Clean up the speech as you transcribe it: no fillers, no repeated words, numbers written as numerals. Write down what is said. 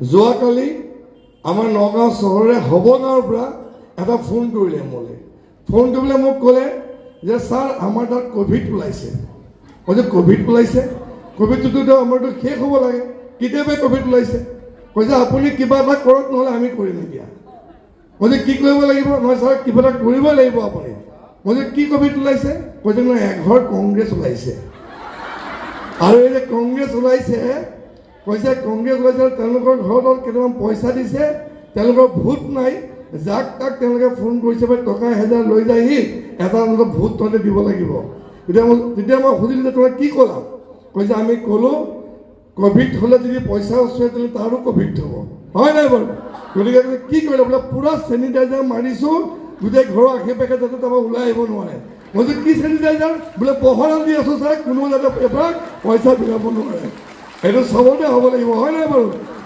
যোৱাকালি আমাৰ নগাঁও চহৰৰে হবগাঁৱৰ পৰা এটা ফোন কৰিলে মোলৈ। ফোন কৰি পেলাই মোক ক'লে যে ছাৰ আমাৰ তাত ক'ভিড ওলাইছে। মই যে ক'ভিড ওলাইছে, ক'ভিডটোতো আমাৰতো শেষ হ'ব লাগে, কেতিয়াবাই ক'ভিড ওলাইছে। কৈছে আপুনি কিবা এটা কৰক, নহ'লে আমি কৰিম এতিয়া। মই যে কি কৰিব লাগিব? নহয় ছাৰ কিবা এটা কৰিবই লাগিব আপুনি। মই যে কি ক'ভিড ওলাইছে? কৈছে নহয় এঘৰ কংগ্ৰেছ ওলাইছে। আৰু এই যে কংগ্ৰেছ ওলাইছে, কৈছে কংগ্ৰেছ ওলাইছে, তেওঁলোকৰ ঘৰত কেইটামান পইচা দিছে, তেওঁলোকৰ ভোট নাই, যাক তাক তেওঁলোকে ফোন কৰিছে টকা এহেজাৰ লৈ যায়হি, এটা ভোট তহঁতে দিব লাগিব। তেতিয়া মই সুধিলোঁ যে তোমাক কি ক'লা? কৈছে আমি ক'লোঁ ক'ভিড হ'লে যদি পইচা ওচৰে তেনে তাৰো ক'ভিড হ'ব, হয় নাই বাৰু? গতিকে কি কৰিলে বোলে পূৰা চেনিটাইজাৰ মাৰিছোঁ, গোটেই ঘৰৰ আশে পাশে যাতে তাৰপৰা ওলাই আহিব নোৱাৰে। মই যে কি চেনিটাইজাৰ? বোলে পহৰা দি আছোঁ ছাৰ, কোনো যাতে এবাৰ পইচা বিলাব নোৱাৰে। সেইটো চবতে হ'ব লাগিব, হয় নাই বাৰু?